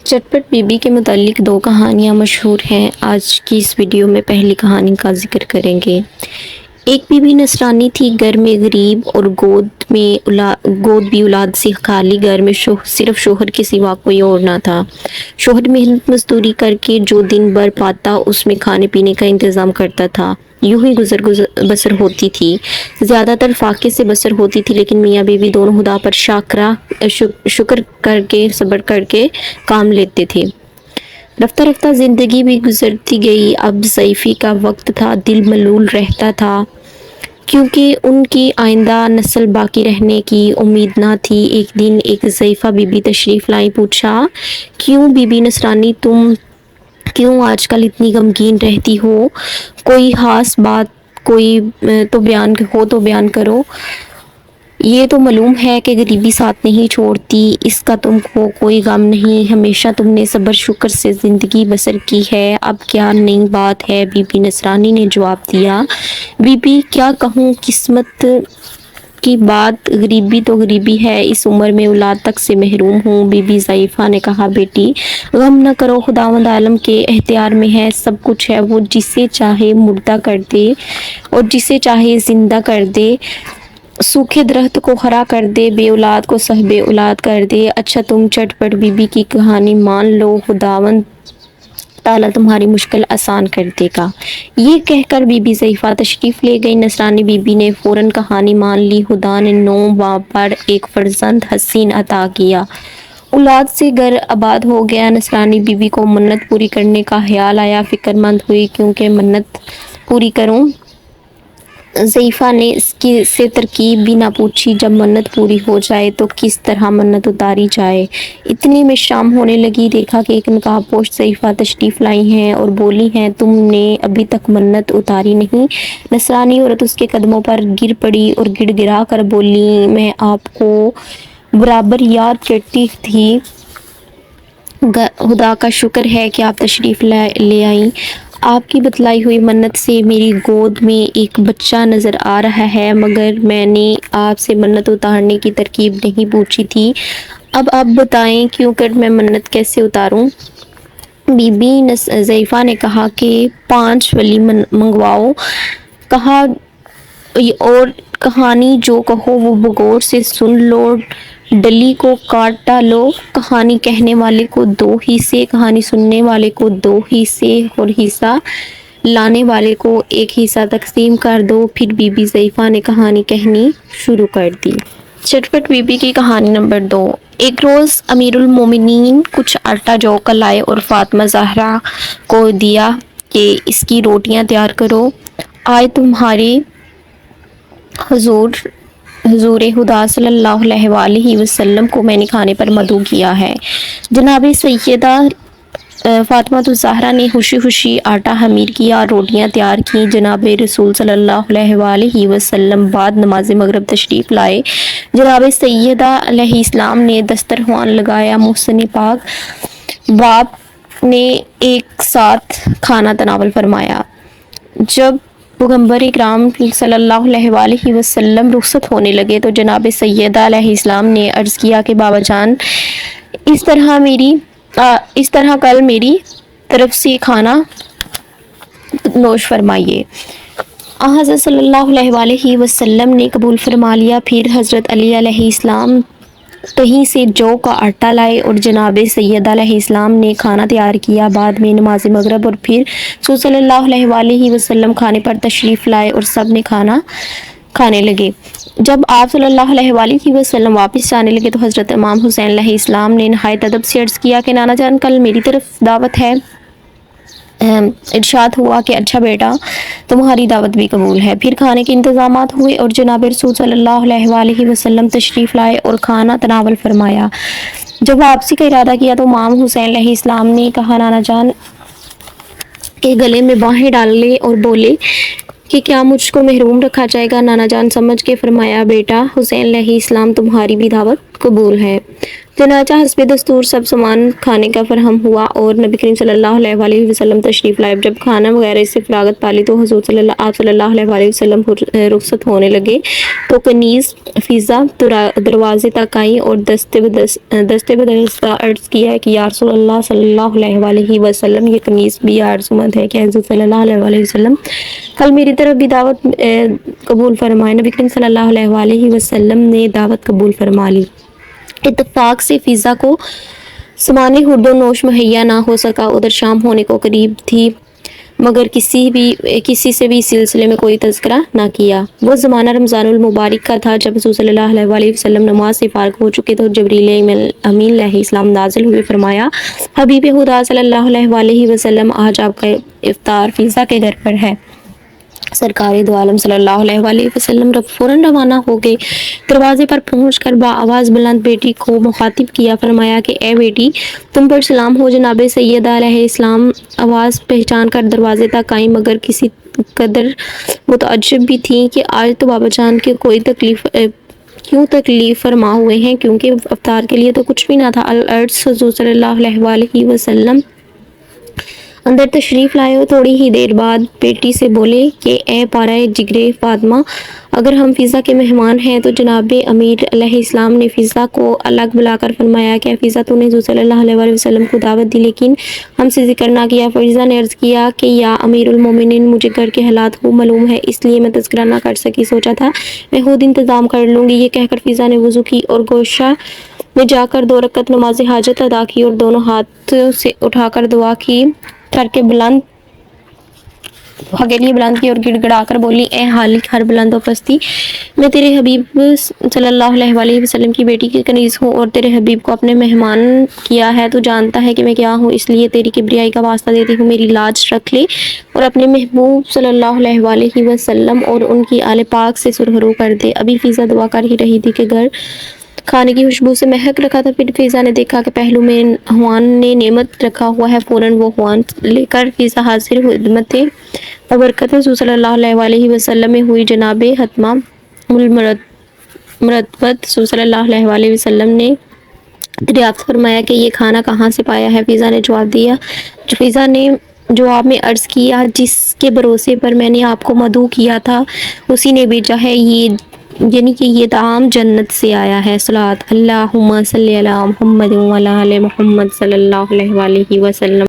चटपट बीबी के मुतालिक दो कहानियाँ मशहूर हैं। आज की इस वीडियो में पहली कहानी का जिक्र करेंगे। एक बीबी नसरानी थी, घर में गरीब और गोद भी औलाद से खाली। घर में सिर्फ शोहर के सिवा कोई और ना था। शोहर मेहनत मजदूरी करके जो दिन भर पाता उसमें खाने पीने का इंतज़ाम करता था। यूं ही गुजर बसर होती थी। ज़्यादातर फाके से बसर होती थी, लेकिन मियाँ बीवी दोनों खुदा पर शुक्र करके सब्र करके काम लेते थे। रफ्ता रफ्ता ज़िंदगी भी गुजरती गई। अब ज़ईफ़ी का वक्त था। दिल मलूल रहता था क्योंकि उनकी आइंदा नस्ल बाकी रहने की उम्मीद ना थी। एक दिन एक ज़ईफ़ा बीबी तशरीफ़ लाई। पूछा, क्यों बीबी नसरानी, तुम क्यों आजकल इतनी गमगीन रहती हो? कोई खास बात तो बयान करो। ये तो मालूम है कि गरीबी साथ नहीं छोड़ती, इसका तुमको कोई गम नहीं। हमेशा तुमने सब्र शुक्र से ज़िंदगी बसर की है, अब क्या नई बात है? बीबी नसरानी ने जवाब दिया, बीबी क्या कहूँ, किस्मत की बात, गरीबी तो गरीबी है। इस उम्र में औलाद तक से महरूम हूँ। बीबी ज़ईफ़ा ने कहा, बेटी गम न करो, खुदावंद आलम के इख्तियार में है सब कुछ है। वो जिसे चाहे मुर्दा कर दे और जिसे चाहे जिंदा कर दे, सूखे दरख्त को हरा कर दे, बे औलाद को सहबे औलाद कर दे। अच्छा तुम चटपट बीबी की कहानी मान लो, खुदावंद ताला तुम्हारी मुश्किल आसान कर देगा। ये कहकर बीबी ज़ईफ़ा तशरीफ़ ले गई। नसरानी बीबी ने फ़ौरन कहानी मान ली। खुदा ने 9 माह पर एक फर्जंद हसीन अता किया। औलाद से घर आबाद हो गया। नसरानी बीबी को मन्नत पूरी करने का ख्याल आया। फ़िक्रमंद हुई क्योंकि मन्नत पूरी करूं। ज़ईफ़ा ने इसकी से तरकीब भी ना पूछी। जब मन्नत पूरी हो जाए तो किस तरह मन्नत उतारी जाए। इतने में शाम होने लगी। देखा कि एक नकाबपोश ज़ईफ़ा तशरीफ़ लाई हैं और बोली हैं, तुमने अभी तक मन्नत उतारी नहीं? नसरानी औरत उसके कदमों पर गिर पड़ी और गिड़गिड़ा कर बोली, मैं आपको बराबर याद करती थी। खुदा का शुक्र है कि आप तशरीफ़ ले आई। आपकी बतलाई हुई मन्नत से मेरी गोद में एक बच्चा नज़र आ रहा है, मगर मैंने आपसे मन्नत उतारने की तरकीब नहीं पूछी थी। अब आप बताएं क्यों कर मैं मन्नत कैसे उतारूं? बीबी ज़ईफ़ा ने कहा कि 5 वली मंगवाओ। कहा और कहानी जो कहो वो बगौर से सुन लो, डली को काट डालो। कहानी कहने वाले को 2 हिस्से, कहानी सुनने वाले को 2 हिस्से और हिस्सा लाने वाले को 1 हिस्सा तकसीम कर दो। फिर बीबी ज़ईफ़ा ने कहानी कहनी शुरू कर दी। चटपट बीबी की कहानी नंबर 2। एक रोज़ अमीरुल मोमिनीन कुछ आटा जौ का लाए और फातिमा ज़हरा को दिया कि इसकी रोटियां तैयार करो। आज तुम्हारे हुजूर खुदा सल्लल्लाहु अलैहि वसल्लम को मैंने खाने पर मदऊ किया है। जनाब सैयदा फातिमा ज़हरा ने खुशी खुशी आटा खमीर किया, रोटियां तैयार की। जनाब रसूल सल्लल्लाहु अलैहि वसल्लम बाद नमाज मगरिब तशरीफ़ लाए। जनाब सैयदा अलैहिस्सलाम ने दस्तरख्वान लगाया। मोहसिन पाक बाप ने एक साथ खाना तनावल फरमाया। जब पैगंबर इकराम सल्लल्लाहु अलैहि वसल्लम रुखसत होने लगे तो जनाब सैयदा अलैहिस्सलाम ने अर्ज़ किया कि बाबा जान, इस तरह कल मेरी तरफ से खाना नोश फरमाइए। हज़रत सल्लल्लाहु अलैहि वसल्लम ने कबूल फरमा लिया। फिर हज़रत अली अलैहिस्सलाम कहीं से जौ का आटा लाए और जनाब सैयदा अलैहिस्सलाम ने खाना तैयार किया। बाद में नमाज मगरिब और फिर सल्लल्लाहु अलैहि वसल्लम खाने पर तशरीफ़ लाए और सब ने खाना खाने लगे। जब आप सल्लल्लाहु अलैहि वसल्लम वापस जाने लगे तो हज़रत इमाम हुसैन अलैहिस्सलाम ने नहायत अदब से अर्ज़ किया कि नाना जान, कल मेरी तरफ दावत है। इरशाद हुआ कि अच्छा बेटा, तुम्हारी दावत भी कबूल है। फिर खाने के इंतज़ामात हुए और जनाब रसूल सल्लल्लाहु अलैहि वसल्लम तशरीफ़ लाए और खाना तनावल फरमाया। जब वापसी का इरादा किया तो इमाम हुसैन अलैहिस्सलाम ने कहा, नाना जान के गले में बाहें डाल ले और बोले कि क्या मुझको महरूम रखा जाएगा? नाना जान समझ के फरमाया, बेटा हुसैन अलैहिस्सलाम, तुम्हारी भी दावत कबूल है। चनाचा हस्ब दस्तूर सब सामान खाने का फरहम हुआ और नबी करीम सल्लल्लाहु अलैहि वसल्लम तशरीफ़ लाए। जब खाना वगैरह से फरागत पाली तो हुज़ूर सल्लल्लाहु अलैहि वसल्लम रुखसत होने लगे तो कनीज़ फ़िज़ा दरवाजे तक आई और दस्ते बदस्ता अर्ज़ किया कि या रसूलल्लाह सल्लल्लाहु अलैहि वसल्लम, ये कनीज़ भी आरज़ुमंद है कि हुज़ूर सल्लल्लाहु अलैहि वसल्लम कल मेरी तरफ भी दावत कबूल फरमाए। नबी करीम सल्लल्लाहु अलैहि वसल्लम ने दावत कबूल फरमा ली। इत्तफाक से फ़िज़ा को सामान्य हुर्दो नोश मुहैया ना हो सका। उधर शाम होने को करीब थी मगर किसी से भी इस सिलसिले में कोई तज़किरा ना किया। वो ज़माना रमज़ानुल मुबारक का था। जब रसूल सल्लल्लाहु अलैहि वसल्लम नमाज से फ़ारिग हो चुके तो जबरील अमीन अलैहिस्सलाम नाज़िल हुए। फरमाया, हबीब खुदा सल्लल्लाहु अलैहि वसल्लम, आज आपका इफ्तार फ़िज़ा के घर पर है। सरकार दो आलम सल्लल्लाहु अलैहि वसल्लम फ़ौरन रवाना हो गए। दरवाजे पर पहुंचकर बाआवाज़ बुलंद बेटी को मुखातिब किया। फरमाया कि ए बेटी, तुम पर सलाम हो। जनाब सैयदा अलैहिस्सलाम आवाज़ पहचान कर दरवाजे तक आई मगर किसी कदर मुतअज्जिब भी थी कि आज तो बाबा जान के कोई क्यों तकलीफ़ फरमा हुए हैं, क्योंकि इफ्तार के लिए तो कुछ भी ना था। अल-अर्ज़ हुज़ूर सल्लल्लाहु अलैहि वसल्लम अंदर तशरीफ़ लाए और थोड़ी ही देर बाद बेटी से बोले कि ए पारा जिगरे फातिमा, अगर हम फ़िज़ा के मेहमान हैं तो जनाब अमीर अलैहिस्सलाम ने फ़िज़ा को अलग बुलाकर फरमाया कि फ़िज़ा, तूने हुज़ूर सल्लल्लाहु अलैहि वसल्लम को दावत दी लेकिन हमसे ज़िक्र ना किया। फ़िज़ा ने अर्ज़ किया कि या अमीरुल मोमिनीन, मुझे घर के हालात खूब मालूम है इसलिए मैं तज़किरा ना कर सकी। सोचा था मैं खुद इंतज़ाम कर लूँगी। ये कहकर फ़िज़ा ने वज़ू की और गोशा में जाकर 2 रकअत नमाज हाजत अदा की और दोनों हाथ से उठाकर दुआ की करके हथेली बुलंद की और गिड़गिड़ाकर बोली, ए हालिक हर बुलंद और पस्ती, मैं तेरे हबीब सल्लल्लाहु अलैहि वसल्लम की बेटी की कनीज़ हूँ और तेरे हबीब को अपने मेहमान किया है। तो जानता है कि मैं क्या हूँ, इसलिए तेरी किब्रियाई का वास्ता देती हूँ, मेरी लाज रख ले और अपने महबूब सल्लल्लाहु अलैहि वसल्लम और उनकी आले पाक से सुरखरू कर दे। अभी फ़िज़ा दुआ कर ही रही थी कि घर खाने की खुशबू से महक रखा था। फिर फ़िज़ा ने देखा कि पहलू में हुआन ने नेमत रखा हुआ है। फ़ौरन वो हुआन लेकर फ़िज़ा हाजिर खिदमत बरकत रसूल सल्लल्लाहु अलैहि वसल्लम में हुई। जनाब हतमा मुरतबत सल्लल्लाहु अलैहि वसल्लम ने दरियाफ्त फरमाया कि ये खाना कहाँ से पाया है। फ़िज़ा ने जवाब में अर्ज़ किया, जिसके भरोसे पर मैंने आपको मदऊ किया था उसी ने भेजा है, यानी कि ये ताम जन्नत से आया है। सलात अल्लाहुम्मा सल्ली अला मुहम्मद व अला आलि मुहम्मद सल्लल्लाहु अलैहि वसल्लम।